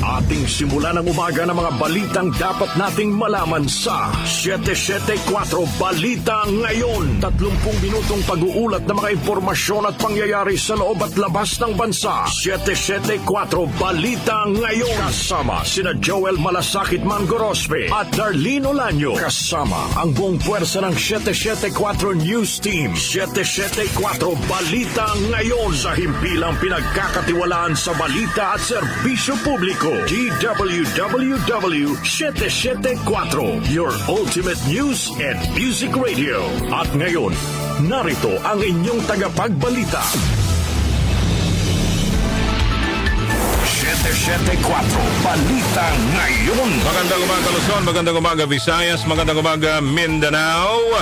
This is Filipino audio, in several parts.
Ating simulan ng umaga ng mga balitang dapat nating malaman sa 774 Balita Ngayon. 30 minutong pag-uulat ng mga impormasyon at pangyayari sa loob at labas ng bansa. 774 Balita Ngayon. Kasama sina Joel Malasakit Mangorospe at Darlene Olanyo. Kasama ang buong puwersa ng 774 News Team. 774 Balita Ngayon. Sa himpilang pinagkakatiwalaan sa balita at serbisyo publiko. DWWW 774, your ultimate news and music radio. At ngayon, narito ang inyong tagapagbalita. 774 Balita Ngayon. Magandang umaga Luzon, magandang umaga Visayas, magandang umaga Mindanao.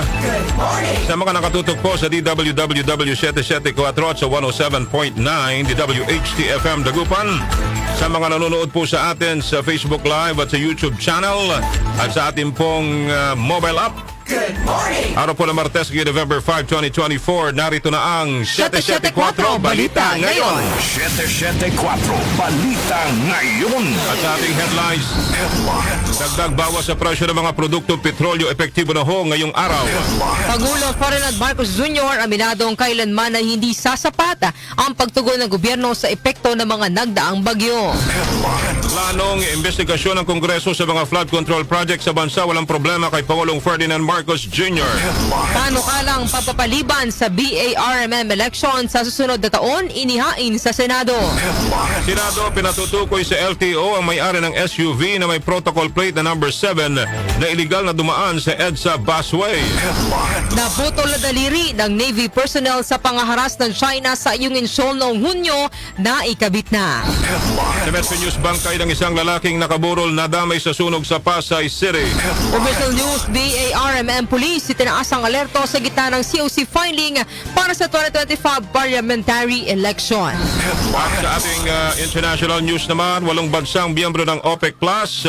Sa mga nakatutok po sa DWWW 774 at sa 107.9 DWHT-FM Dagupan. Sa mga nanonood po sa atin sa Facebook Live at sa YouTube channel at sa ating pong mobile app. Good morning! Araw po ng Martes, November 5, 2024. Narito na ang 774 Balita Ngayon. 774 Balita Ngayon. At sa ating headlines, dagdag bawas sa presyo ng mga produktong petrolyo epektibo na ho ngayong araw. Pangulo Ferdinand Marcos Jr. aminadong kailanman na hindi sasapat ang pagtugon ng gobyerno sa epekto ng mga nagdaang bagyo. Planong investigasyon ng Kongreso sa mga flood control project sa bansa, walang problema kay Pangulong Ferdinand Marcos Jr. Panukalang papapaliban sa BARMM election sa susunod na taon, inihain sa Senado. Senado pinatutukoy sa LTO ang may-ari ng SUV na may protocol plate na number 7 na iligal na dumaan sa EDSA busway. Naputol na daliri ng Navy personnel sa pangaharas ng China sa Yungin-Shoal noong Hunyo na ikabit na. Sa Metro News, bangkay ng isang lalaking nakaburol na damay sa sunog sa Pasay City. Official News, BARMM Police itinaas ang alerto sa gitna ng COC filing para sa 2025 parliamentary election. At sa ating international news naman, 8 bansang miyembro ng OPEC Plus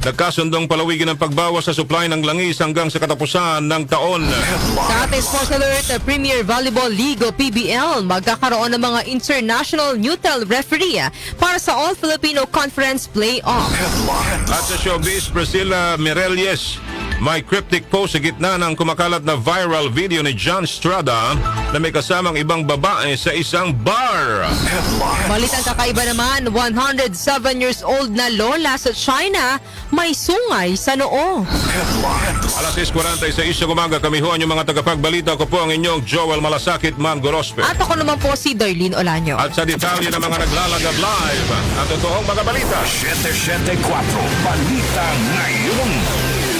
nagkasundong palawigin ang pagbawas sa supply ng langis hanggang sa katapusan ng taon. Sa ating sports alert, Premier Volleyball League o PBL magkakaroon ng mga international neutral referee para sa All-Filipino Conference Playoff. At sa showbiz, Priscilla Mirelles may cryptic post sa gitna ng kumakalat na viral video ni John Strada na may kasamang ibang babae sa isang bar. Balitang kakaiba naman, 107 years old na lola sa China may sungay sa noo. Alas 6:46 sa umaga, kami ho ang inyong mga tagapagbalita. Ko po ang inyong Joel Malasakit Mangorospe. At ako naman po si Darlene Olanyo. At sa detalye ng mga naglalagab live, ang totoong mga balita. 774 Balita Ngayon.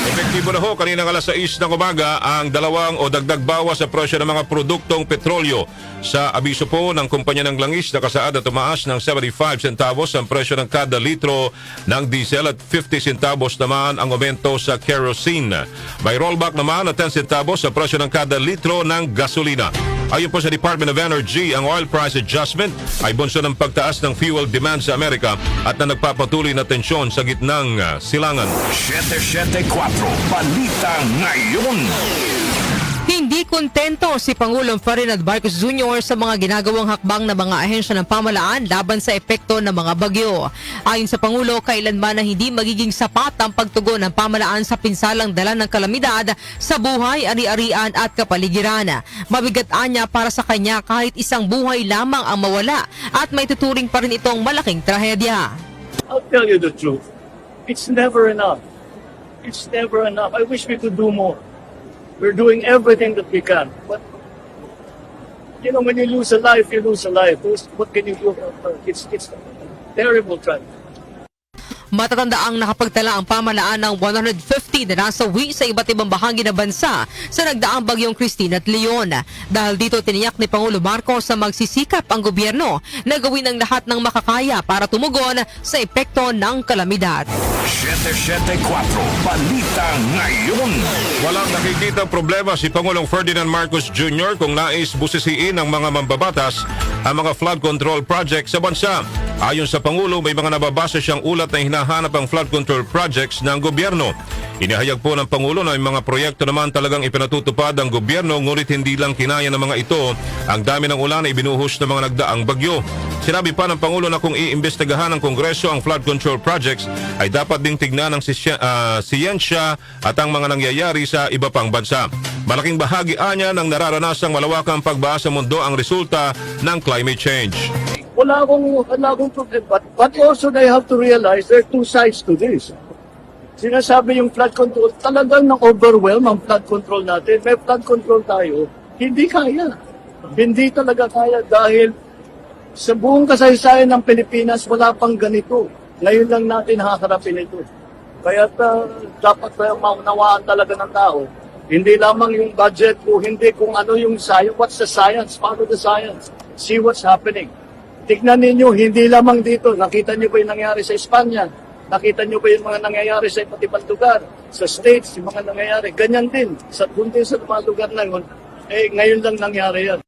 Epektibo na ho kaninang alas 6 ng umaga ang dalawang o dagdag bawas sa presyo ng mga produktong petrolyo. Sa abiso po ng kumpanya ng langis, nakasaad na tumaas ng 75 centavos ang presyo ng kada litro ng diesel at 50 centavos naman ang aumento sa kerosene. May rollback naman na 10 centavos sa presyo ng kada litro ng gasolina. Ayon po sa Department of Energy, ang oil price adjustment ay bunso ng pagtaas ng fuel demand sa Amerika at na nagpapatuloy na tensyon sa gitnang silangan. 774 Balita Ngayon. Hindi kontento si Pangulong Ferdinand Marcos Jr. sa mga ginagawang hakbang ng mga ahensya ng pamahalaan laban sa epekto ng mga bagyo. Ayon sa Pangulo, kailanman na hindi magiging sapat ang pagtugon ng pamahalaan sa pinsalang dala ng kalamidad sa buhay, ari-arian at kapaligiran. Mabigataan niya para sa kanya kahit isang buhay lamang ang mawala at may tuturing pa rin itong malaking trahedya. I'll tell you the truth. It's never enough. It's never enough. I wish we could do more. We're doing everything that we can. But, you know, when you lose a life, you lose a life. What can you do? It's a terrible tragedy. Matatanda ang nakapagtala ang pamahalaan ng 150 na nasawi sa iba't ibang bahagi ng bansa sa nagdaang bagyong Christine at Leon. Dahil dito tiniyak ni Pangulo Marcos sa magsisikap ang gobyerno na gawin ang lahat ng makakaya para tumugon sa epekto ng kalamidad. 774 Balita Ngayon. Walang nakikita problema si Pangulong Ferdinand Marcos Jr. kung nais busisiin ng mga mambabatas ang mga flood control project sa bansa. Ayon sa Pangulo, may mga nababasa siyang ulat na hinahanap ang flood control projects ng gobyerno. Inihayag po ng Pangulo na may mga proyekto naman talagang ipinatutupad ang gobyerno ngunit hindi lang kinaya ng mga ito ang dami ng ulan na ibinuhos ng mga nagdaang bagyo. Sinabi pa ng Pangulo na kung iimbestigahan ng Kongreso ang flood control projects ay dapat ding tignan ng siyensya at ang mga nangyayari sa iba pang bansa. Malaking bahagi anya ng nararanasang malawakang pagbaha sa mundo ang resulta ng climate change. Wala akong problem. But also they have to realize there are two sides to this. Sinasabi yung flood control, talagang na-overwhelm ang flood control natin. May flood control tayo, hindi kaya. Hindi talaga kaya dahil sa buong kasaysayan ng Pilipinas, wala pang ganito. Ngayon lang natin haharapin ito. Kaya dapat maunawaan talaga ng tao. Hindi lamang yung budget ko, hindi kung ano yung science. What's the science? Follow the science. See what's happening. Tignan ninyo, hindi lamang dito. Nakita niyo ba yung nangyari sa Espanya? Nakita niyo ba yung mga nangyayari sa iba't ibang lugar? Sa States, yung mga nangyayari. Ganyan din. Kundi sa mga lugar na yun, ngayon lang nangyari yan.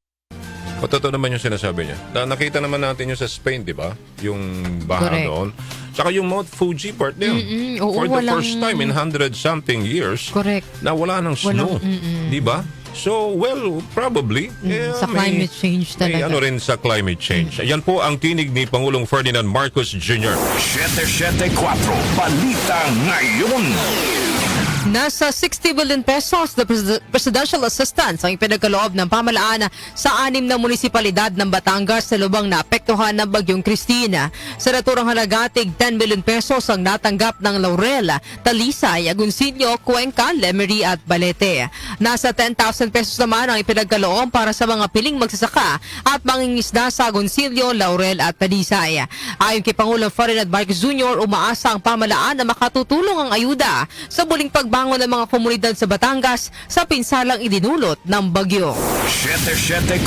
Totoo naman yung sinasabi niya. Nakita naman natin yung sa Spain, di ba? Yung baha Correct. doon. Tsaka yung Mount Fuji part niya. Oo, For the walang- first time in 100-something years, Correct. na wala ng snow. Di ba? So, well, probably. Sa climate change May talaga. ano rin sa climate change. Ayan po ang tinig ni Pangulong Ferdinand Marcos Jr. 774 Balita Ngayon. Nasa 60 billion pesos na presidential assistance ang ipinagkaloob ng pamalaan sa 6 na munisipalidad ng Batangas sa lubang naapektuhan ng Bagyong Cristina. Sa naturang halagatig 10 billion pesos ang natanggap ng Laurel, Talisay, Agoncillo, Cuenca, Lemery at Balete. Nasa 10,000 pesos naman ang ipinagkaloob para sa mga piling magsasaka at mangingisda sa Agoncillo, Laurel at Talisay. Ayon kay Pangulong Ferdinand Marcos Jr., umaasa ang pamalaan na makatutulong ang ayuda sa muling pagbangon ng mga komunidad sa Batangas sa pinsalang idinulot ng bagyo. 774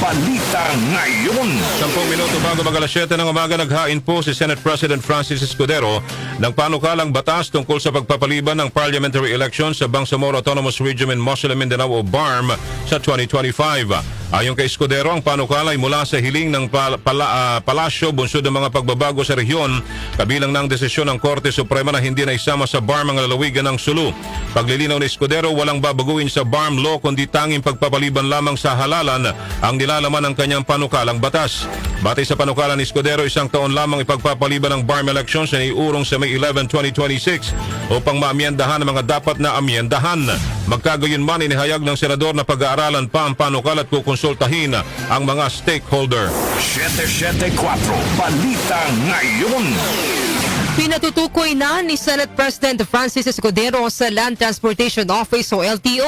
Balita Ngayon. 10 minuto bago mag-alas 7 ng umaga, naghain po si Senate President Francis Escudero ng panukalang batas tungkol sa pagpapaliban ng parliamentary election sa Bangsamoro Autonomous Region in Muslim Mindanao o BARM sa 2025. Ayon kay Escudero, ang panukala ay mula sa hiling ng Palasyo bunsod ng mga pagbabago sa rehiyon, kabilang ng desisyon ng Korte Suprema na hindi na isama sa BARM ang lalawigan ng Sulu. Paglilinaw ni Escudero, walang babaguhin sa BARM law kundi tanging pagpapaliban lamang sa halalan ang nilalaman ng kanyang panukalang batas. Batay sa panukala ni Escudero, 1 taon lamang ipagpapaliban ng BARM elections na iurong sa May 11, 2026 upang maamyendahan ang mga dapat na amyendahan. Magkagayon man, inihayag ng senador na pag-aaralan pa ang panukal at kukonsultahin ang mga stakeholder. 774 Balita Ngayon. Pinatutukoy na ni Senate President Francis Escudero sa Land Transportation Office o LTO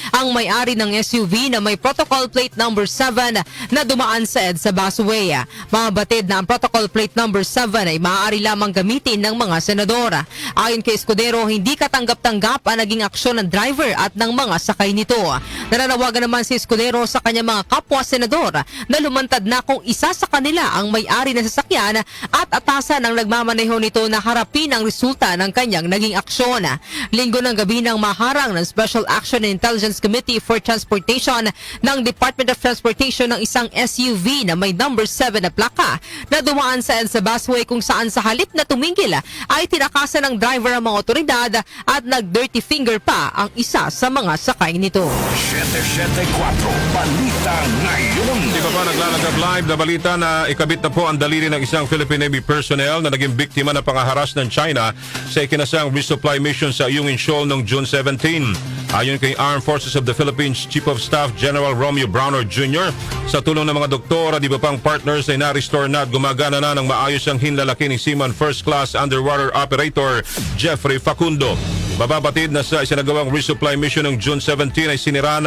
ang may-ari ng SUV na may protocol plate number 7 na dumaan sa EDSA busway. Mabatid na ang protocol plate number 7 ay maaari lamang gamitin ng mga senador. Ayon kay Escudero, hindi katanggap-tanggap ang naging aksyon ng driver at ng mga sakay nito. Nananawagan naman si Escudero sa kanyang mga kapwa-senador na lumantad na kung isa sa kanila ang may-ari ng sasakyan at atasan ang nagmamaneho nito na harapin ang resulta ng kanyang naging aksyon. Linggo ng gabi nang maharang ng Special Action and Intelligence Committee for Transportation ng Department of Transportation ng isang SUV na may number 7 na plaka na dumaan sa EDSA busway kung saan sa halip na tumingil ay tinakasan ng driver ang mga otoridad at nag-dirty finger pa ang isa sa mga sakay nito. 774 Balita Ngayon. Di ba naglalagab live na balita na ikabit na po ang daliri ng isang Philippine Navy personnel na naging biktima ng pangaharas ng China sa ikinasang resupply mission sa Ayungin Shoal noong June 17. Ayon kay Armed Forces of the Philippines Chief of Staff General Romeo Browner Jr., sa tulong ng mga doktor at iba pang partners ay na-restore na at gumagana na ng maayos ang hinlalaki ni Seaman First Class Underwater Operator Jeffrey Facundo. Mababatid na sa isinagawang resupply mission ng June 17 ay sinira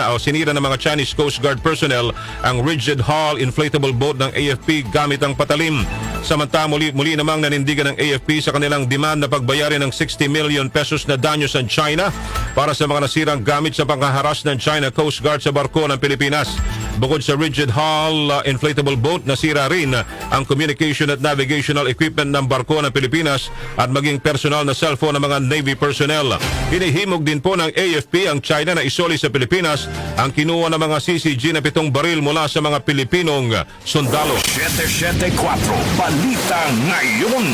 ng mga Chinese Coast Guard personnel ang rigid hull inflatable boat ng AFP gamit ang patalim. Samantala muli namang nanindigan ng AFP sa kanilang demand na pagbayarin ng 60 million pesos na danyo sa China para sa mga nasirang gamit sa panghaharas ng China Coast Guard sa barko ng Pilipinas. Bukod sa rigid hull inflatable boat, nasira rin ang communication at navigational equipment ng barko ng Pilipinas at maging personal na cellphone ng mga Navy personnel. Hinihimog din po ng AFP ang China na isoli sa Pilipinas ang kinuha ng mga CCG na 7 baril mula sa mga Pilipinong sundalo. 774 Balita Ngayon.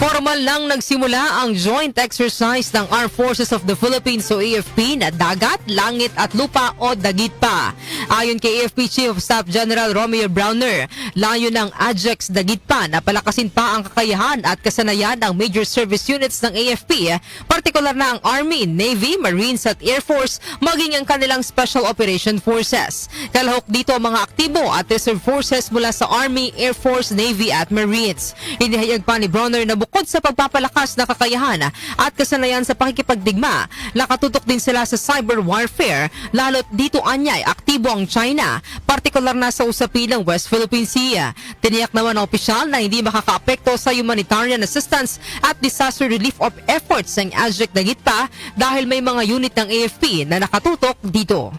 Formal lang nagsimula ang joint exercise ng Armed Forces of the Philippines o AFP na dagat, langit at lupa o dagitpa. Ayon kay AFP Chief of Staff General Romeo Browner, layo ng AJEX dagitpa na palakasin pa ang kakayahan at kasanayan ng major service units ng AFP, partikular na ang Army, Navy, Marines at Air Force, maging ang kanilang Special Operation Forces. Kalahok dito ang mga aktibo at reserve forces mula sa Army, Air Force, Navy at Marines. Inihayag pa ni Browner na bukod sa pagpapalakas na kakayahan at kasanayan sa pakikipagdigma, nakatutok din sila sa cyber warfare, lalo't dito anyay aktibo ang China, partikular na sa usapin ng West Philippine Sea. Tiniyak naman ng opisyal na hindi makakaapekto sa humanitarian assistance at disaster relief of efforts ng AJEC dagitpa dahil may mga unit ng AFP na nakatutok dito.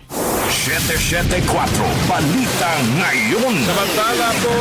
774 Balita Ngayon. Samantala po,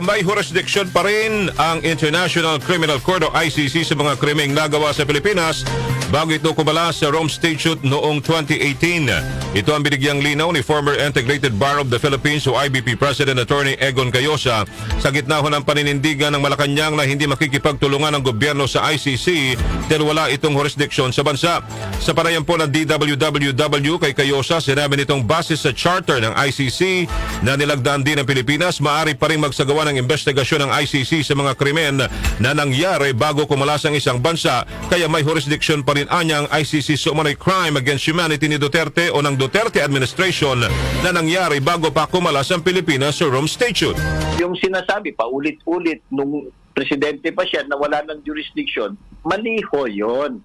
may jurisdiction pa rin ang International Criminal Court o ICC sa mga krimeng nagawa sa Pilipinas bago ito kumala sa Rome Statute noong 2018. Ito ang binigyang linaw ni former Integrated Bar of the Philippines o IBP President Attorney Egon Cayosa sa gitna ho ng paninindigan ng Malacanang na hindi makikipagtulungan ng gobyerno sa ICC dahil wala itong jurisdiction sa bansa. Sa panayam po ng DWWW kay Cayosa, sinabi nitong base sa charter ng ICC na nilagdaan din ng Pilipinas, maaari pa rin magsagawa ng investigasyon ng ICC sa mga krimen na nangyari bago kumalas ang isang bansa, kaya may jurisdiction pa rin anyang ICC sa umano'y crime against humanity ni Duterte o ng Duterte administration na nangyari bago pa kumalas ang Pilipinas sa Rome Statute. Yung sinasabi pa ulit-ulit nung presidente pa siya na wala ng jurisdiction, mali ho yun.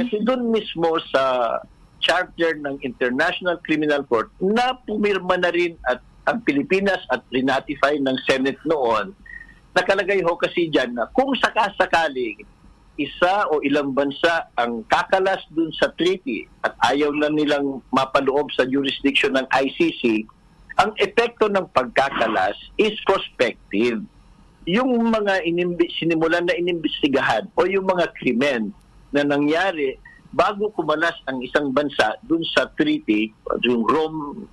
Kasi doon mismo sa charter ng International Criminal Court na pumirma na rin at ang Pilipinas at rinatify ng Senate noon, nakalagay ho kasi dyan na kung sakasakaling isa o ilang bansa ang kakalas dun sa treaty at ayaw na nilang mapaloob sa jurisdiction ng ICC, ang epekto ng pagkakalas is prospective. Yung mga sinimulan na inimbestigahan o yung mga krimen na nangyari bago kumalas ang isang bansa dun sa treaty, yung Rome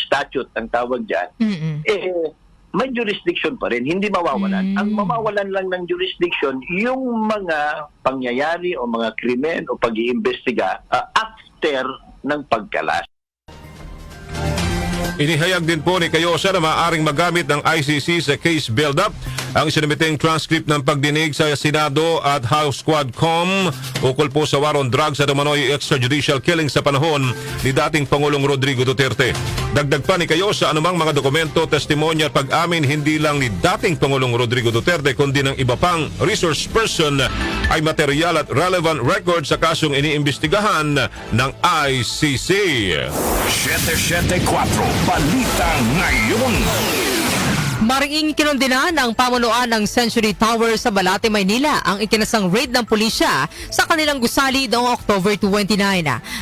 Statute ang tawag dyan, may jurisdiction pa rin, hindi mawawalan. Ang mawawalan lang ng jurisdiction, yung mga pangyayari o mga krimen o pag-iimbestiga after ng pagkalas. Inihayag din po ni Cayosa na maaaring magamit ng ICC sa case build-up ang isinumiting transcript ng pagdinig sa Senado at House Quadcom ukol po sa war on drugs at umano'y extrajudicial killing sa panahon ni dating Pangulong Rodrigo Duterte. Dagdag pa ni Cayosa, anumang mga dokumento, testimonya at pag-amin hindi lang ni dating Pangulong Rodrigo Duterte kundi ng iba pang resource person ay material at relevant record sa kasong iniimbestigahan ng ICC. 774 Balita Ngayon. Mariing kinundina ng pamunuan ng Century Tower sa Balate, Maynila ang ikinasang raid ng pulisya sa kanilang gusali noong October 29.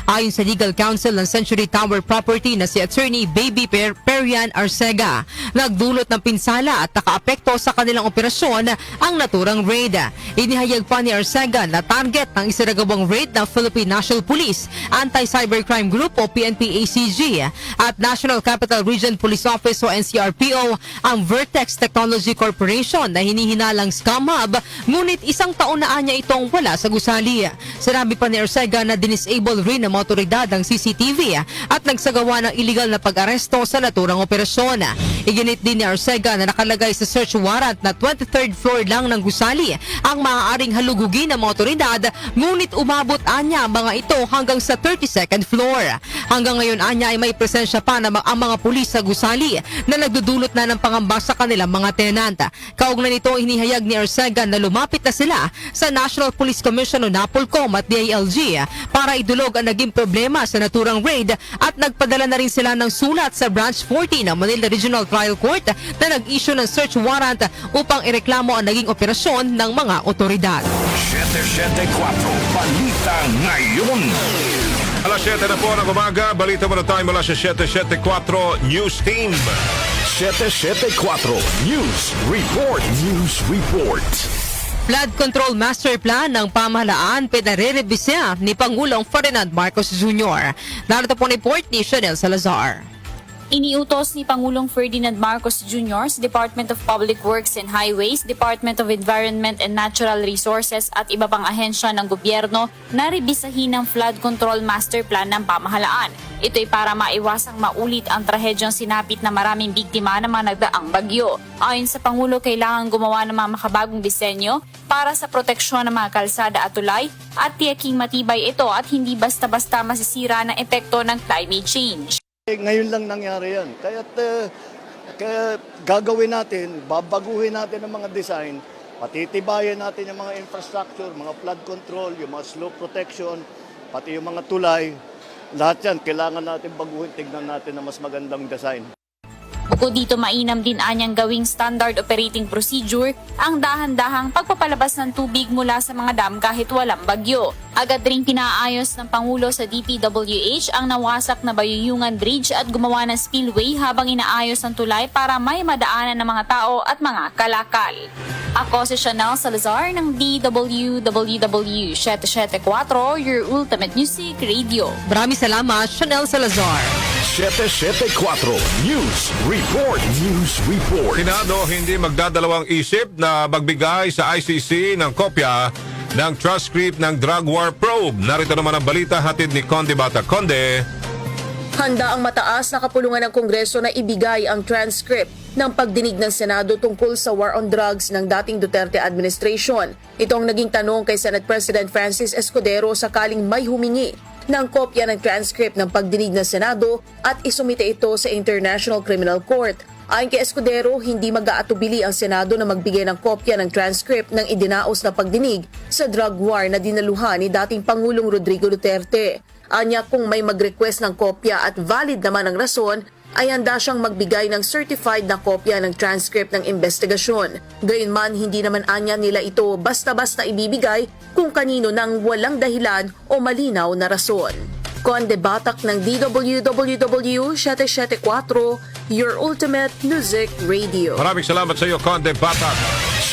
Ayon sa legal counsel ng Century Tower property na si Attorney Baby Perian Arcega, nagdulot ng pinsala at nakaapekto sa kanilang operasyon ang naturang raid. Inihayag pa ni Arcega na target ng isinagawang raid ng Philippine National Police, Anti-Cybercrime Group o PNP-ACG at National Capital Region Police Office o NCRPO ang Vertex Technology Corporation na hinihinalang scam hub, ngunit isang taon na anya itong wala sa gusali. Sinabi pa ni Arcega na dinisable rin ng mga otoridad ang CCTV at nagsagawa ng illegal na pag-aresto sa naturang operasyon. Iginit din ni Arcega na nakalagay sa search warrant na 23rd floor lang ng gusali ang maaaring halugugin ng mga otoridad, ngunit umabot anya mga ito hanggang sa 32nd floor. Hanggang ngayon anya ay may presensya pa na ang mga pulis sa gusali na nagdudulot na ng pangamba sa kanilang mga tenant. Kaugnay nito, inihayag ni Arcega na lumapit na sila sa National Police Commission o NAPOLCOM at DILG para idulog ang naging problema sa naturang raid at nagpadala na rin sila ng sulat sa Branch 40 ng Manila Regional Trial Court na nag-issue ng search warrant upang ireklamo ang naging operasyon ng mga otoridad. 774 Balita Ngayon. Alas 7 na po ng umaga, balita mo na tayo mula sa 774 News Team. 774 News Report. News Report. Flood Control Master Plan ng pamahalaan pinarerebisya ni Pangulong Ferdinand Marcos Jr. Narito po ni report ni Chanel Salazar. Iniutos ni Pangulong Ferdinand Marcos Jr. sa Department of Public Works and Highways, Department of Environment and Natural Resources at iba pang ahensya ng gobyerno na rebisahin ang flood control master plan ng pamahalaan. Ito'y para maiwasang maulit ang trahedyang sinapit na maraming biktima ng mga nagdaang bagyo. Ayon sa Pangulo, kailangan gumawa ng mga makabagong disenyo para sa proteksyon ng mga kalsada at tulay at tiyaking matibay ito at hindi basta-basta masisira ng epekto ng climate change. Ngayon lang nangyari yan. Kaya gagawin natin, babaguhin natin ang mga design, patitibayan natin yung mga infrastructure, mga flood control, yung mga slope protection, pati yung mga tulay. Lahat yan, kailangan natin baguhin, tignan natin na mas magandang design. Bukod dito, mainam din anyang gawing standard operating procedure ang dahan-dahang pagpapalabas ng tubig mula sa mga dam kahit walang bagyo. Agad ring pinaayos ng Pangulo sa DPWH ang nawasak na Bayuyungan Bridge at gumawa ng spillway habang inaayos ang tulay para may madaanan ng mga tao at mga kalakal. Ako si Chanel Salazar ng DWWW 774, your ultimate music radio. Maraming salamat, Chanel Salazar. 774 News Report. News Report. Senado hindi magdadalawang isip na magbigay sa ICC ng kopya ng transcript ng drug war probe. Narito naman ang balita hatid ni Conde Bata. Conde. Handa ang mataas na kapulungan ng Kongreso na ibigay ang transcript ng pagdinig ng Senado tungkol sa war on drugs ng dating Duterte administration. Ito ang naging tanong kay Senate President Francis Escudero sakaling may humingi ng kopya ng transcript ng pagdinig ng Senado at isumite ito sa International Criminal Court. Ayon kay Escudero, hindi mag-aatubili ang Senado na magbigay ng kopya ng transcript ng idinaos na pagdinig sa drug war na dinaluhan ni dating Pangulong Rodrigo Duterte. Anya, kung may mag-request ng kopya at valid naman ang rason, ay handa siyang magbigay ng certified na kopya ng transcript ng investigasyon. Gayunman, hindi naman anya nila ito basta-basta ibibigay kung kanino nang walang dahilan o malinaw na rason. Conde Batak ng DWWW 774, your ultimate music radio. Maraming salamat sa iyo, Conde Batak.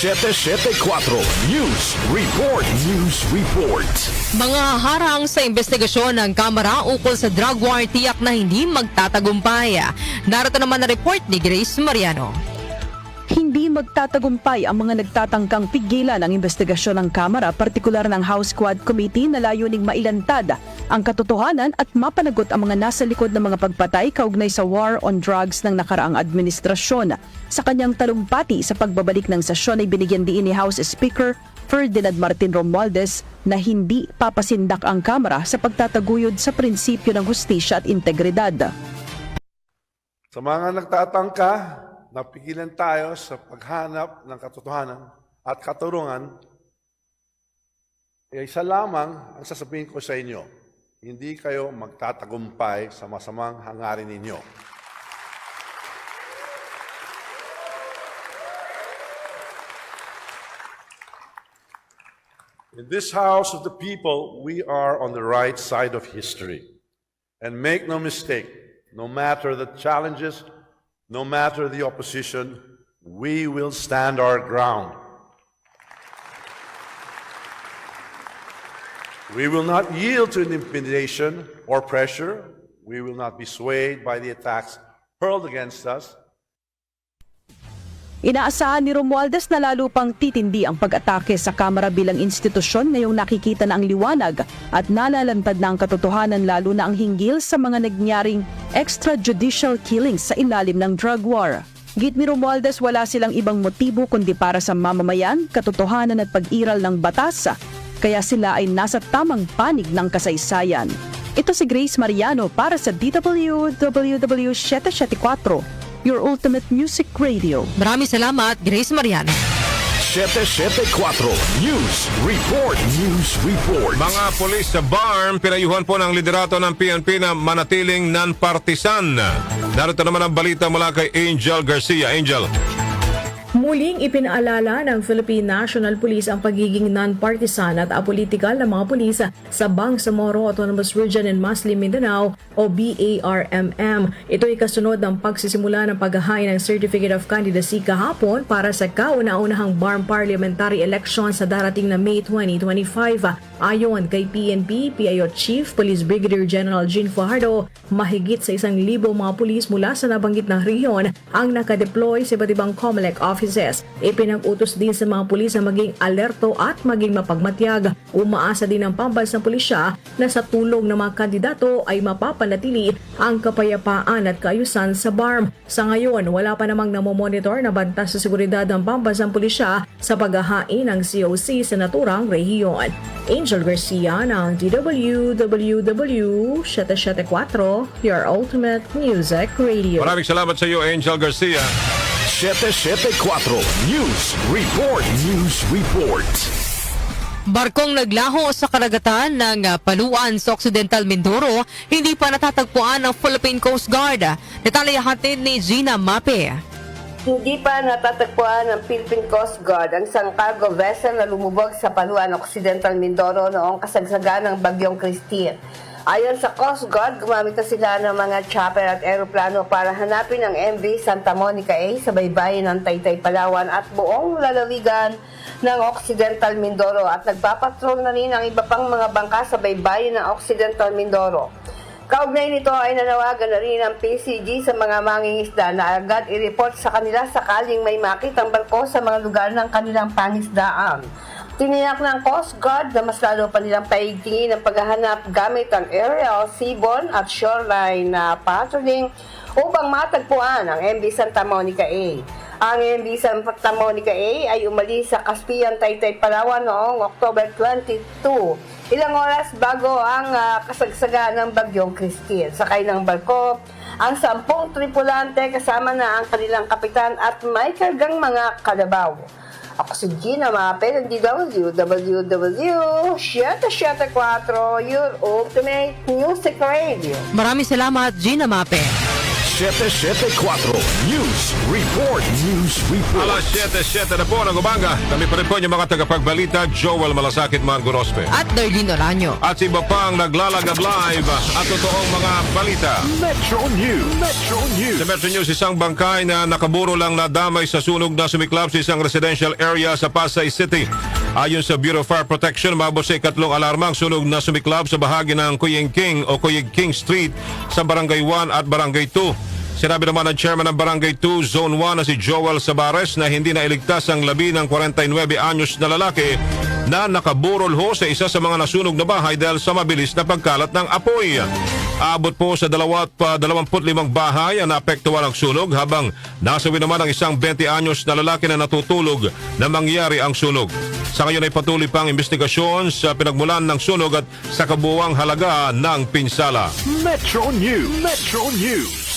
774 News Report. News Report. Mga harang sa investigasyon ng Kamara ukol sa drug war tiyak na hindi magtatagumpay. Narito naman ang report ni Grace Mariano. Hindi magtatagumpay ang mga nagtatangkang pigilan ang investigasyon ng Kamara, partikular ng House Quad Committee na layuning mailantad ang katotohanan at mapanagot ang mga nasa likod ng mga pagpatay kaugnay sa war on drugs ng nakaraang administrasyon. Sa kanyang talumpati sa pagbabalik ng sesyon ay binigyan diin ni House Speaker Ferdinand Martin Romualdez na hindi papasindak ang Kamara sa pagtataguyod sa prinsipyo ng hustisya at integridad. Sa mga nagtatangka, napigilan tayo sa paghanap ng katotohanan at katurungan, ay isa lamang ang sasabihin ko sa inyo, hindi kayo magtatagumpay sa masamang hangarin ninyo. In this house of the people, we are on the right side of history. And make no mistake, no matter the challenges, no matter the opposition, we will stand our ground. We will not yield to intimidation or pressure. We will not be swayed by the attacks hurled against us. Inaasahan ni Romualdez na lalo pang titindi ang pag-atake sa Kamara bilang institusyon ngayong nakikita na ang liwanag at nalalantad na ang katotohanan, lalo na ang hinggil sa mga nangyaring extrajudicial killings sa ilalim ng drug war. Git ni Romualdez, wala silang ibang motibo kundi para sa mamamayan, katotohanan at pag-iral ng batas, kaya sila ay nasa tamang panig ng kasaysayan. Ito si Grace Mariano para sa DWWW 774. Your ultimate music radio. Maraming salamat, Grace Mariano. 774 News Report. News Report. Mga pulis sa BARM, pinayuhan po ng liderato ng PNP na manatiling non-partisan. Narito naman ang balita mula kay Angel Garcia. Angel. Muling ipinaalala ng Philippine National Police ang pagiging non-partisan at apolitical ng mga pulis sa Bangsamoro Autonomous Region in Muslim Mindanao o BARMM. Ito ay kasunod ng pagsisimula ng paghahain ng Certificate of Candidacy kahapon para sa kauna-unahang BARM Parliamentary Election sa darating na May 2025. Ayon kay PNP, PIO Chief Police Brigadier General Jean Fajardo, mahigit sa 1,000 mga pulis mula sa nabanggit na rehiyon ang nakadeploy sa iba't ibang COMELEC offices. Ipinag-utos din sa mga pulis na maging alerto at maging mapagmatyag. Umaasa din ang pambansang pulisya na sa tulong ng mga kandidato ay mapapanatili ang kapayapaan at kaayusan sa BARM. Sa ngayon, wala pa namang namomonitor na banta sa seguridad ng pambansang pulisya sa paghahain ng COC sa naturang rehiyon. Angel Garcia ng DWWW 774, your ultimate music radio. Maraming salamat sa iyo, Angel Garcia. 774 News Report. News Report. Barkong naglaho sa karagatan ng Paluan sa Occidental Mindoro, hindi pa natatagpuan ng Philippine Coast Guard. Detalye hatid ni Gina Mape. Hindi pa natatagpuan ng Philippine Coast Guard ang isang cargo vessel na lumubog sa Paluan, Occidental Mindoro noong kasagsagan ng Bagyong Christine. Ayon sa Coast Guard, gumamit na sila ng mga chopper at eroplano para hanapin ang MV Santa Monica A sa baybayin ng Taytay, Palawan at buong lalawigan ng Occidental Mindoro at nagpapatrol na rin ang iba pang mga bangka sa baybayin ng Occidental Mindoro. Kaugnay nito ay nanawagan na rin ang PCG sa mga mangingisda na agad i-report sa kanila sakaling may makitang barko sa mga lugar ng kanilang pangisdaan. Tiniyak ng Coast Guard na mas lalo pa nilang paigtingin ang paghahanap gamit ang aerial, seaborne at shoreline na patrolling upang matagpuan ang MV Santa Monica A. Ang MV Santa Monica A ay umalis sa Caspian, Taytay, Palawan noong October 22. Ilang oras bago ang kasagsagan ng Bagyong Christine. Sakay ng barko ang 10 tripulante kasama na ang kanilang kapitan at may kargang mga kalabaw. Ako si Gina Mape ng DWWW 774, your ultimate music radio. Maraming salamat, Gina Mape. 774 News Report. News Report. Alas 7:07 na po ng umaga. Kami pa rin po yung mga tagapagbalita, Joel Malasakit, Mango Rospe. At Darlene Oranyo. At si iba pang naglalagab live at totoong mga balita. Metro News. Metro News. Sa Metro News, isang bangkay na nakaburo lang nadamay sa sunog na sumiklab sa isang residential area sa Pasay City. Ayon sa Bureau of Fire Protection, maabot sa 3 alarmang sunog na sumiklab sa bahagi ng Kuying King o Kuying King Street sa Barangay 1 at Barangay 2. Sinabi naman ng chairman ng Barangay 2 Zone 1 na si Joel Sabares na hindi na iligtas ang labi ng 49 anyos na lalaki na nakaburol ho sa isa sa mga nasunog na bahay dahil sa mabilis na pagkalat ng apoy. Aabot po sa 25 bahay ang naapektuhan ng sunog habang nasawi naman ang isang 20 anyos na lalaki na natutulog na mangyari ang sunog. Sa ngayon ay patuloy pang investigasyon sa pinagmulan ng sunog at sa kabuuang halaga ng pinsala. Metro News. Metro News.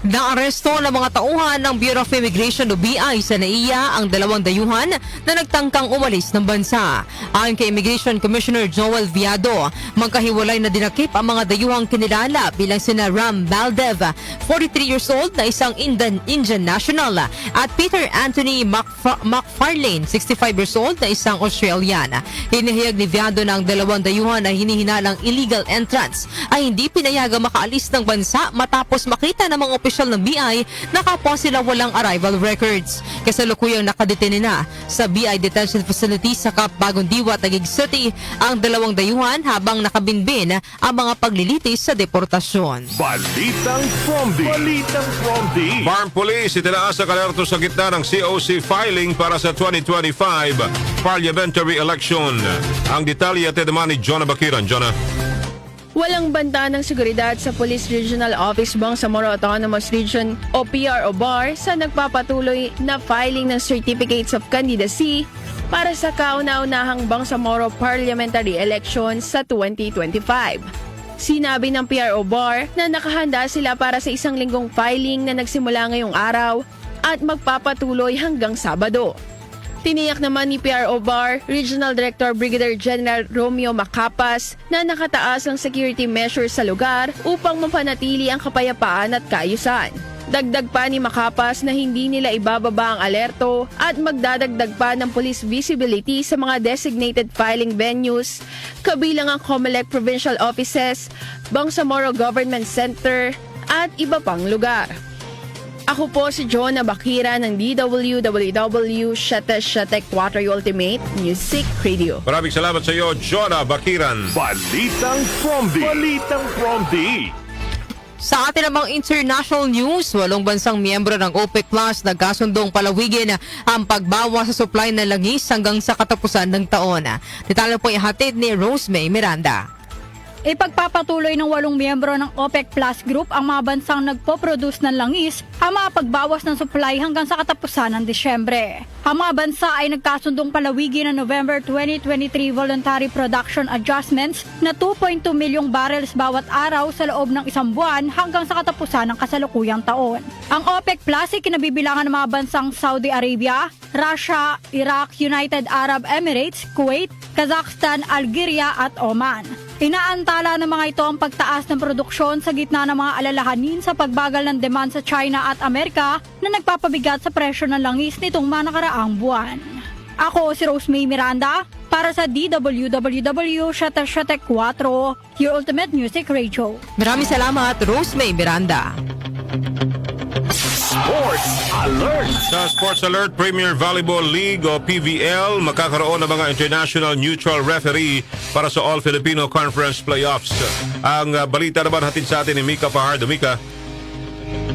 Naaresto ng mga tauhan ng Bureau of Immigration o BI sa NAIA ang 2 dayuhan na nagtangkang umalis ng bansa. Ayon kay Immigration Commissioner Joel Viado, magkahiwalay na dinakip ang mga dayuhang kinilala bilang sina Ram Baldev, 43 years old na isang Indian national, at Peter Anthony McFarlane, 65 years old na isang Australian. Hinihiyag ni Viado ng 2 dayuhan na hinihinalang illegal entrance ay hindi pinayagang makaalis ng bansa matapos makita ng mga opisyal ng BI na kapwa sila walang arrival records. Kasalukuyang nakadetene na sa BI Detention Facility sa Cap Bagong Diwa, Taguig City ang 2 dayuhan habang nakabinbin ang mga paglilitis sa deportasyon. Balitang Fromdi. Balitang Fromdi. Farm Police itinaas ang alerto sa gitna ng COC filing para sa 2025 parliamentary election. Ang detalye at naman ni Jonah Bakiran. Jonah. Walang banta ng seguridad sa Police Regional Office Bangsamoro Autonomous Region o PRO BAR sa nagpapatuloy na filing ng Certificates of Candidacy para sa kauna-unahang Bangsamoro Parliamentary Election sa 2025. Sinabi ng PRO BAR na nakahanda sila para sa 1 linggong filing na nagsimula ngayong araw at magpapatuloy hanggang Sabado. Tiniyak naman ni PRO BAR Regional Director Brigadier General Romeo Macapas na nakataas ang security measures sa lugar upang mapanatili ang kapayapaan at kaayusan. Dagdag pa ni Macapas na hindi nila ibababa ang alerto at magdadagdag pa ng police visibility sa mga designated filing venues, kabilang ang Comelec Provincial Offices, Bangsamoro Government Center at iba pang lugar. Ako po si Jonah Bakira ng DWWW 774 Ultimate Music Radio. Maraming salamat sa iyo, Jonah Bakiran. Balitang Promdi. Balitang Promdi. Sa atin namang international news, 8 bansang miyembro ng OPEC Plus nagkasundong palawigin ang pagbawas sa supply ng langis hanggang sa katapusan ng taon. Detalye po ihatid ni Rosemay Miranda. Ipagpapatuloy ng 8 miyembro ng OPEC Plus Group ang mga bansang nagpo-produce ng langis ang mapagbawas ng supply hanggang sa katapusan ng Disyembre. Ang mga bansa ay nagkasundong palawigin ng November 2023 Voluntary Production Adjustments na 2.2 milyong barrels bawat araw sa loob ng isang buwan hanggang sa katapusan ng kasalukuyang taon. Ang OPEC Plus ay kinabibilangan ng mga bansang Saudi Arabia, Russia, Iraq, United Arab Emirates, Kuwait, Kazakhstan, Algeria at Oman. Inaantala ng mga ito ang pagtaas ng produksyon sa gitna ng mga alalahanin sa pagbagal ng demand sa China at Amerika na nagpapabigat sa presyo ng langis nitong mga nakaraang buwan. Ako si Rosemay Miranda para sa DWWW 774, Your Ultimate Music Radio. Maraming salamat, Rosemay Miranda. Sports Alert. Sa Sports Alert, Premier Volleyball League o PVL, magkakaroon ng mga international neutral referee para sa All-Filipino Conference Playoffs. Ang balita naman hatid sa atin ni Mika Fajardo. Mika.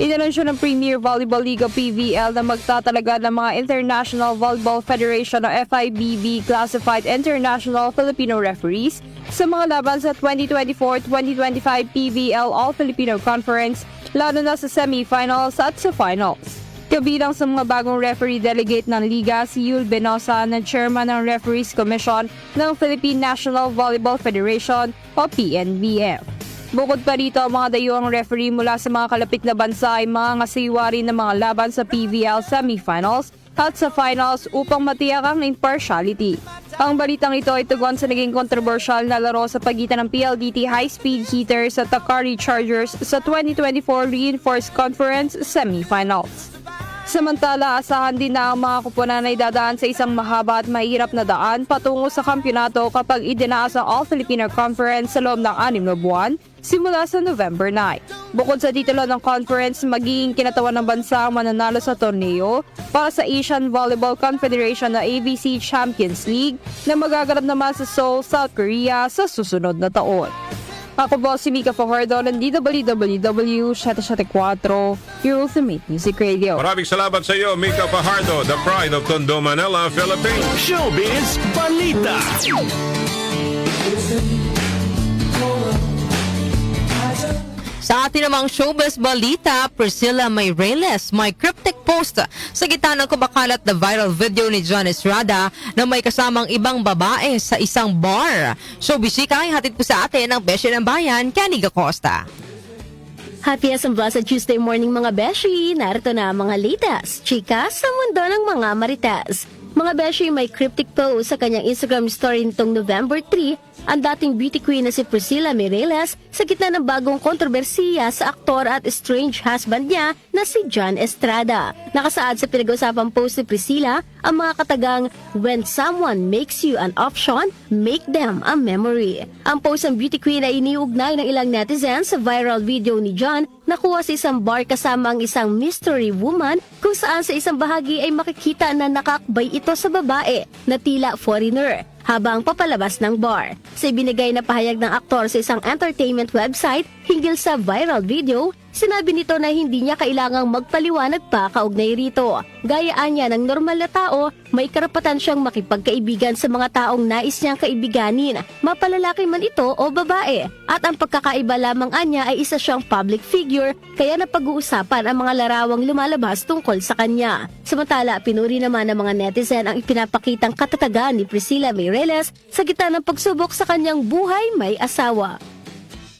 Inanunsyo ng Premier Volleyball League o PVL na magtatalaga ng mga International Volleyball Federation o FIVB Classified International Filipino Referees sa mga laban sa 2024-2025 PVL All-Filipino Conference, lalo na sa semifinals at sa finals. Kabilang sa mga bagong referee delegate ng Liga si Yul Benosa na chairman ng Referees Commission ng Philippine National Volleyball Federation o PNVF. Bukod pa rito, ang mga dayuhang referee mula sa mga kalapit na bansa ay mga ngasiwa rin ng mga laban sa PVL semifinals at sa finals upang matiyak ang impartiality. Ang balitang ito ay tugon sa naging kontrobersyal na laro sa pagitan ng PLDT High-Speed Heaters at Takari Chargers sa 2024 Reinforced Conference semifinals. Samantala, asahan din na ang mga kupunan ay dadaan sa isang mahaba at mahirap na daan patungo sa kampyonato kapag idinaas ang All-Filipino Conference sa loob ng 6 na buwan simula sa November 9. Bukod sa titulo ng conference, magiging kinatawan ng bansa ang mananalo sa torneo para sa Asian Volleyball Confederation na AVC Champions League na magaganap naman sa Seoul, South Korea sa susunod na taon. Ako po si Mika Fajardo ng DWWW 774, Your Ultimate Music Radio. Maraming salamat sa iyo, Mika Fajardo, the pride of Tondo, Manila, Philippines. Showbiz Balita. Sa atin namang showbiz balita, Priscilla Mayreles may cryptic post sa gitna ng kumakalat na viral video ni John Estrada na may kasamang ibang babae sa isang bar. Showbizika ay hatid po sa atin ng Beshi ng Bayan, Kenny Gacosta. Happy as sa Tuesday morning mga Beshi. Narito na ang mga latest chika sa mundo ng mga marites. Mga Beshi, may cryptic post sa kanyang Instagram story nitong November 3 ang dating beauty queen na si Priscilla Mayreles sa gitna ng bagong kontrobersiya sa aktor at estranged husband niya na si John Estrada. Nakasaad sa pinag-usapang post ni Priscilla ang mga katagang, "When someone makes you an option, make them a memory." Ang post ng beauty queen ay iniugnay ng ilang netizens sa viral video ni John na kuha sa isang bar kasama ang isang mystery woman kung saan sa isang bahagi ay makikita na nakakbay ito sa babae na tila foreigner habang papalabas ng bar. Sa ibinigay na pahayag ng aktor sa isang entertainment website hinggil sa viral video, sinabi nito na hindi niya kailangang magpaliwanag pa kaugnay rito. Gayaan niya ng normal na tao, may karapatan siyang makipagkaibigan sa mga taong nais niyang kaibiganin, mapalalaki man ito o babae. At ang pagkakaiba lamang anya ay isa siyang public figure, kaya napag-uusapan ang mga larawang lumalabas tungkol sa kanya. Samantala, pinuri naman ng mga netizen ang ipinapakitang katatagan ni Priscilla Mayreles sa gitna ng pagsubok sa kanyang buhay may asawa.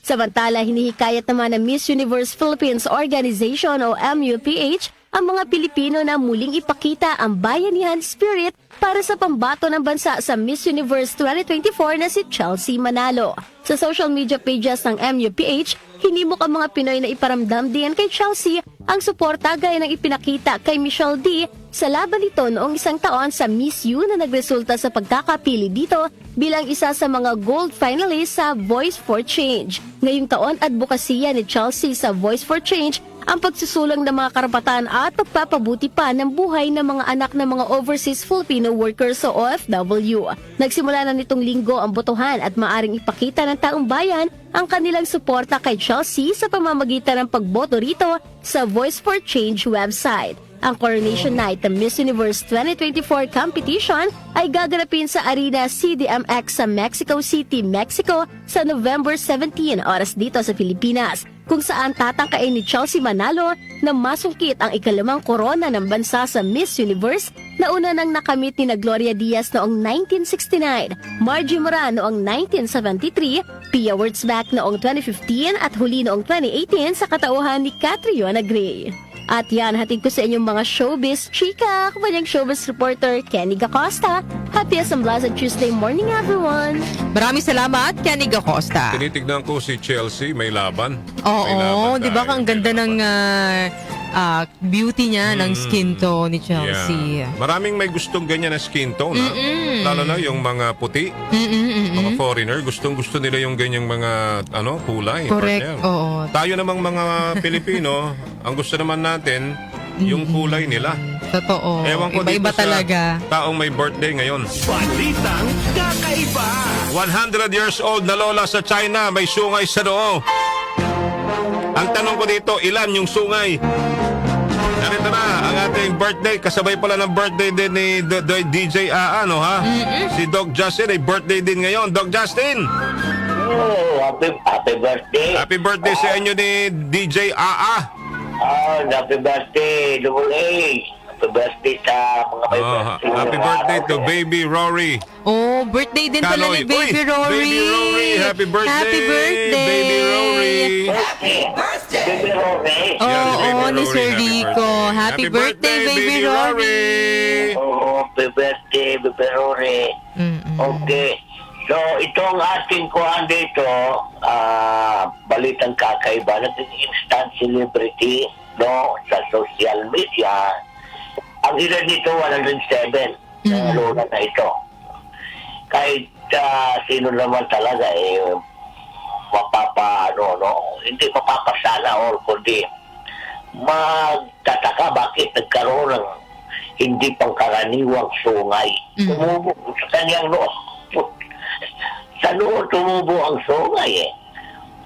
Samantala, hinihikayat naman ng Miss Universe Philippines Organization o MUPH ang mga Pilipino na muling ipakita ang bayanihan spirit para sa pambato ng bansa sa Miss Universe 2024 na si Chelsea Manalo. Sa social media pages ng MUPH, hinimok ang mga Pinoy na iparamdam din kay Chelsea ang suporta gaya ng ipinakita kay Michelle D sa laban nito noong isang taon sa Miss U na nagresulta sa pagkakapili dito bilang isa sa mga gold finalists sa Voice for Change. Ngayong taon, advokasya ni Chelsea sa Voice for Change ang pagsusulong ng mga karapatan at pagpapabuti pa ng buhay ng mga anak ng mga overseas Filipino workers o OFW. Nagsimula na nitong linggo ang botohan at maaring ipakita ng taong bayan ang kanilang suporta kay Chelsea sa pamamagitan ng pagboto rito sa Voice for Change website. Ang Coronation Night ng Miss Universe 2024 competition ay gaganapin sa Arena CDMX sa Mexico City, Mexico sa November 17 oras dito sa Pilipinas, kung saan tatangkain ni Chelsea Manalo na masungkit ang ikalimang korona ng bansa sa Miss Universe na una nang nakamit ni Gloria Diaz noong 1969, Margie Moran noong 1973, Pia Wurtzbach noong 2015 at huli noong 2018 sa katauhan ni Catriona Gray. At yan, hatid ko sa inyong mga showbiz chika, kumanyang showbiz reporter Kenny Gacosta. Happy Assemblazad Tuesday morning, everyone! Maraming salamat, Kenny Gacosta. Tinitignan ko si Chelsea, may laban. Oo, di ba ang ganda ng beauty niya, ng skin tone ni Chelsea. Yeah. Maraming may gustong ganyan na skin tone, ha? Lalo na yung mga puti, mga foreigner, gustong-gusto nila yung ganyang mga kulay. Correct, partner. oo. Tayo namang mga Pilipino, ang gusto naman natin, yung kulay nila. Totoo. Ewan ko Iba-iba dito talaga. sa taong may birthday ngayon. Balitang kakaiba. 100 years old na lola sa China, may sungay sa noo. Ang tanong ko dito, ilan yung sungay? Narito na ang ating birthday. Kasabay pala ng birthday din ni DJ AA, no ha? Si Doc Justin ay birthday din ngayon. Doc Justin! Oh, happy birthday. Happy birthday sa inyo ni DJ AA. Happy birthday, Double A. Happy birthday sa mga may birthday. Happy birthday to Baby Rory. Oh, birthday din pala ni Kaloy. Baby Uy, Rory. Baby Rory, happy birthday. Happy birthday. Baby Rory. Baby Rory. Yeah, si Baby Oo, ni Rory, Sir happy Rico. birthday. Happy birthday, Baby Rory. Oh, happy birthday, Baby Rory. Okay. So, itong ating kuhan dito, balitang kakaiba, naging instant celebrity, no, sa social media. Ang edad nito, 107, na lola na ito. Kahit sino naman talaga, hindi mapapasala or kundi magtataka bakit nagkaroon ng hindi pangkaraniwang sungay. Tumubo sa kanyang noo. Sa noo tumubo ang sungay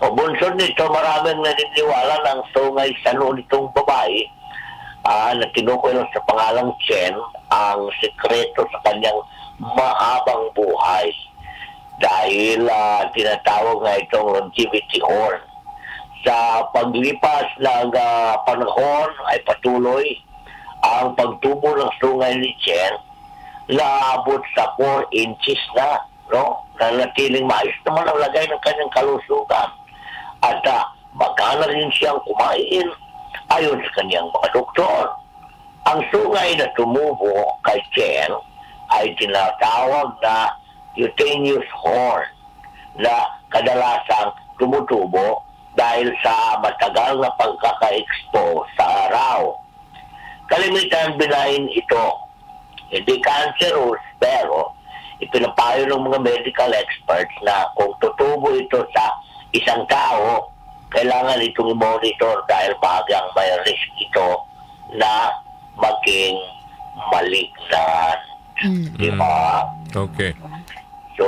O bunsod nito, maraming naniniwala ng sungay sa noo nitong babae na tinukoy sa pangalang Chen ang sekreto sa kanyang mahabang buhay dahil tinatawag nga itong longevity horn. Sa paglipas ng panahon ay patuloy ang pagtubo ng sungay ni Chen naabot sa 4 inches na, no? Nanatiling maayos naman ang lagay ng kanyang kalusugan at magana rin siyang kumain ayon sa kanyang mga doktor. Ang sungay na tumubo kay Chen ay tinatawag na cutaneous horn na kadalasang tumutubo dahil sa matagal na pagkaka-expose sa araw. Kalimitan binahin ito, hindi cancerous, pero ipinapayo ng mga medical experts na kung tutubo ito sa isang tao, kailangan itong i-monitor dahil bagang may risk ito na maging malignant. Diba? Okay. So,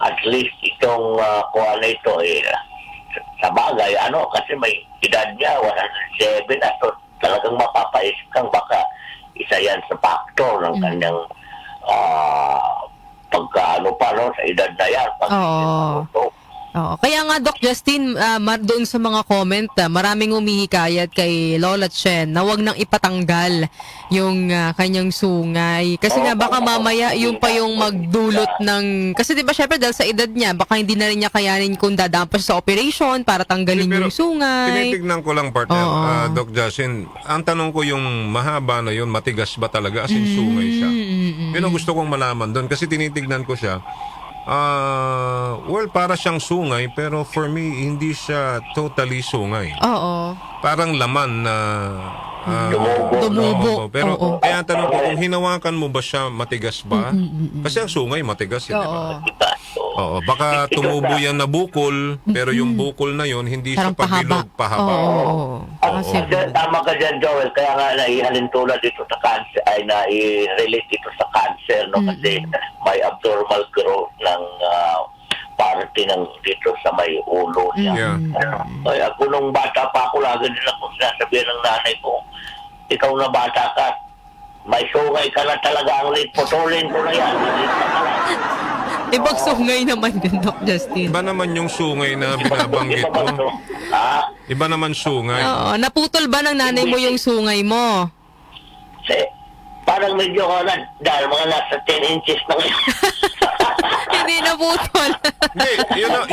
at least itong kuha na ito, sa bagay, kasi may edad niya, 107 na, so talagang mapapaisip kang baka isa yan sa factor ng kanyang sa edad na yan. Oo. Kaya nga, Doc Justin, doon sa mga comment, maraming umihikayat kay Lola Chen na wag nang ipatanggal yung kanyang sungay. Kasi nga baka mamaya yung pa yung magdulot ng... Kasi diba syempre dahil sa edad niya, baka hindi na rin niya kayanin kung dadampas sa operation para tanggalin yung sungay. Tinitignan ko lang, partner, Doc Justin, ang tanong ko yung mahaba na yun, matigas ba talaga? As in sungay siya. Yun ang gusto kong malaman doon. Kasi tinitignan ko siya, well, para siyang sungay, pero for me, hindi siya totally sungay. Oo. Parang laman na... Tumubo. Pero Oo. kaya tanong ko, kung hinawakan mo ba siya, matigas ba? Kasi ang sungay, matigas yun, di ba? Oo, baka tumubo yan na bukol, pero yung bukol na yun, hindi siya pabilog, pahaba. Oo. Kasi tama ka dyan, Joel. Kaya nga naihalin tulad dito sa cancer, ay nai-relate dito sa cancer, no? Kasi may abnormal growth ng parte ng dito sa may ulo niya. Ay, ako nung bata pa ako, lagi din ako sinasabihan ng nanay ko, ikaw na bata ka, may sungay ka na talaga ang lit, putulin ko na yan. Ibang sungay naman din, Doc Justin. Iba naman yung sungay na binabanggit mo. Iba naman sungay. Oo. Naputol ba ng nanay mo yung sungay mo? Parang medyo dahil mga nasa 10 inches na ngayon. Hindi naputol. Hindi,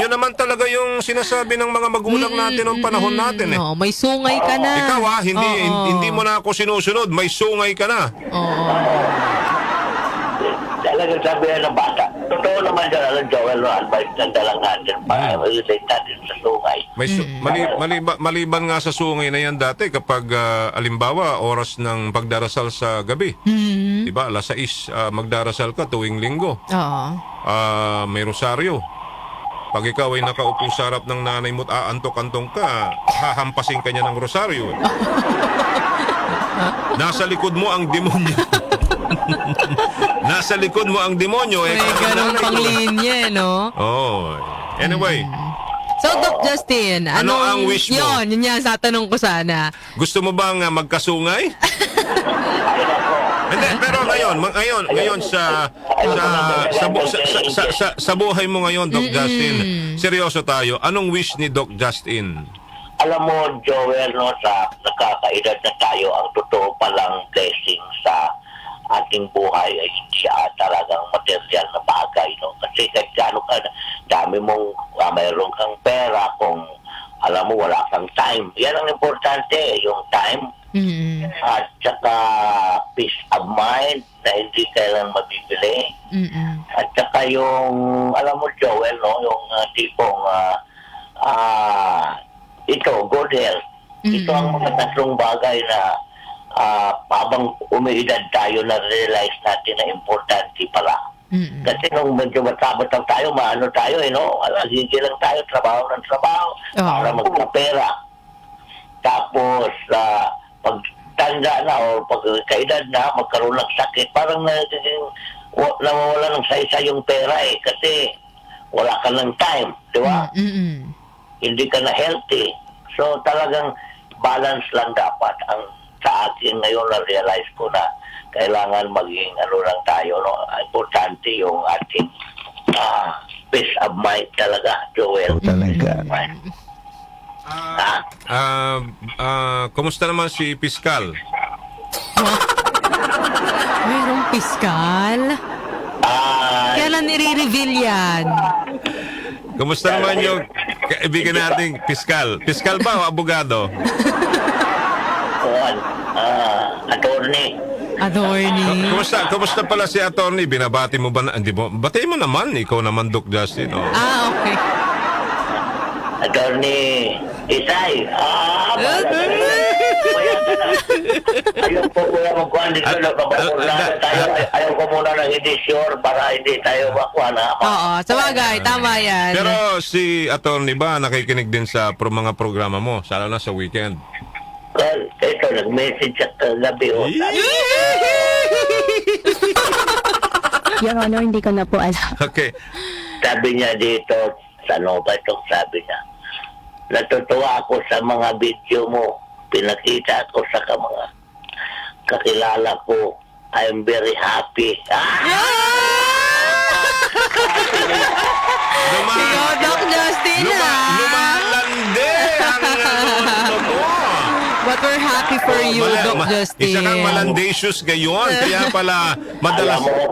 yun naman talaga yung sinasabi ng mga magulang natin noong panahon natin eh. No, may sungay ka na. Ikaw hindi mo na ako sinusunod, may sungay ka na. Talagang sabihan ng bata. Totoo naman dyan, Joel, advice na dalang natin para relate natin sa sungay. Maliban nga sa sungay na yan dati kapag alimbawa oras ng pagdarasal sa gabi. Diba? Alas 6 magdarasal ka tuwing linggo. May rosaryo. Pag ikaw ay nakaupo sa harap ng nanay mo at aantok-antong ka, hahampasin ka niya ng rosaryo. Nasa likod mo ang demonyo. Nasa likod mo ang demonyo. May ganun pang linya, no? Anyway. So, Doc Justin, ano ang wish mo? Yun yan sa tanong ko sana. Gusto mo bang magkasungay? Hindi, pero ngayon sa buhay mo ngayon, Doc Justin, seryoso tayo. Anong wish ni Doc Justin? Alam mo, Joel, no, sa nakakaedad na tayo, ang totoo palang blessing sa ating buhay ay siya talagang material na bagay, no? Kasi kahit gaano ka, dami mong mayroon kang pera, kung alam mo wala kang time. Yan ang importante, yung time. At saka peace of mind na hindi kailang mabibili. At saka yung, alam mo, Joel, no, yung tipong ito, good health. Ito ang mga tatlong bagay na habang umiidad tayo, na-realize natin na importante pala. Kasi nung medyo bata-bata tayo, maano tayo, no? Alagigi lang tayo, trabaho ng trabaho, para magkapera. Tapos, pag tanda na o pag kaedad na, magkaroon ng sakit, parang nawawala ng saysay yung pera kasi wala ka ng time, di ba? Hindi ka na healthy. So talagang balance lang dapat. Ang sa akin ngayon na-realize ko na kailangan maging lang tayo, no? Importante yung ating peace of mind talaga, Joel. Talaga. Kumusta naman si Piskal? Mayroong piskal? Kailan nire-reveal yan? Kumusta naman yung kaibigan nating Piskal? Piskal ba o abogado? Attorney. Kumusta pala si attorney? Binabati mo ba? Hindi mo. Batiin mo naman. Ikaw naman, Doc Justin. Okay. Attorney Isay. Ayaw po kuya magkuhan dito na kapapurlaan tayo. Ayaw ko muna ng hindi sure para hindi tayo makuha na. Oo, sabagay, tama yan. Pero si attorney ba nakikinig din sa mga programa mo? Lalo na sa weekend? Well, ito, nag-message sa gabi. Your Honor, hindi ko na po alam. Okay. Sabi niya dito, sa Nova itong sabi niya, natutuwa ako sa mga video mo. Pinakita ako sa mga kakilala ko. I'm very happy. Doc Justin, lumalande ang But we're happy for you, Doc Justin. Isa kang malandacious ngayon.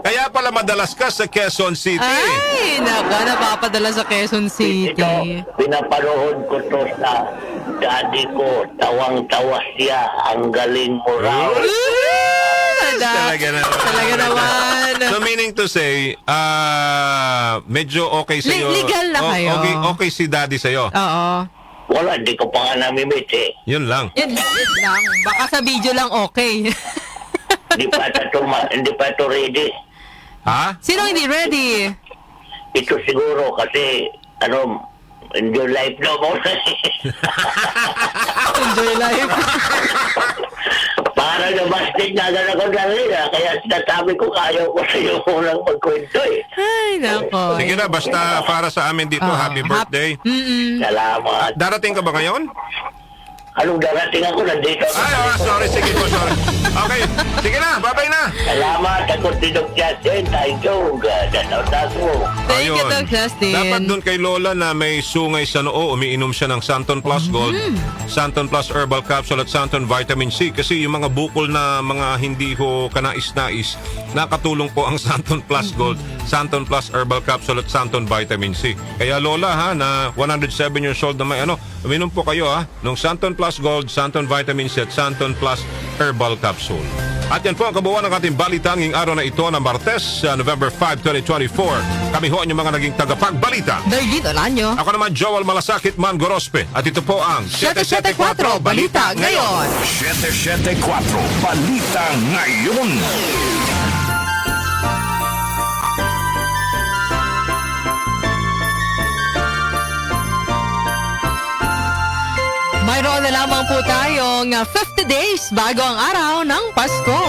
Kaya pala madalas ka sa Quezon City. Ay, napapadala sa Quezon City. Ito, pinapanood ko to sa daddy ko. Tawang-tawa siya. Ang galing mo raw. Talaga naman. So meaning to say, medyo okay sa'yo. Legal na kayo. Okay si daddy sa'yo. Oo. Wala, hindi ko pa nga namimit eh. Yun lang. Yun lang. Baka sa video lang okay. Hindi pa ito ready. Ha? Sino hindi ready? Ito siguro kasi, enjoy life daw mo. Enjoy life. Para nabastig na agad ako dali kaya sinasabi ko kaya ko sa iyo unang magkwento eh. Ay, nako. Sige na, basta para sa amin dito, happy birthday. Salamat. Darating ka ba ngayon? Anong darating ako nandito? Sorry, sige po, sorry. Okay, sige na, bye-bye na. Salamat, ako si Doc Justin. Thank you. Danaw mo. Thank you, Ayun. Doc Justin. Dapat doon kay Lola na may sungay sa noo, umiinom siya ng Santon Plus Gold, Santon Plus Herbal Capsule at Santon Vitamin C. Kasi yung mga bukol na mga hindi ho kanais-nais, nakatulong po ang Santon Plus Gold, Santon Plus Herbal Capsule at Santon Vitamin C. Kaya Lola ha, na 107 years old na may uminom po kayo ng Santon Plus Gold, Santon Vitamin C at Santon Plus Herbal Capsule. At yan po ang kabuuan ng ating balitanging araw na ito na Martes, November 5, 2024. Kami ho ang inyong mga naging tagapagbalita. Darlene Olanyo. Ako naman, Joel Malasakit Man Gorospe. At ito po ang 774 Balita Ngayon. 774 Balita Ngayon. Mayroon na lamang po tayong 50 days bago ang araw ng Pasko.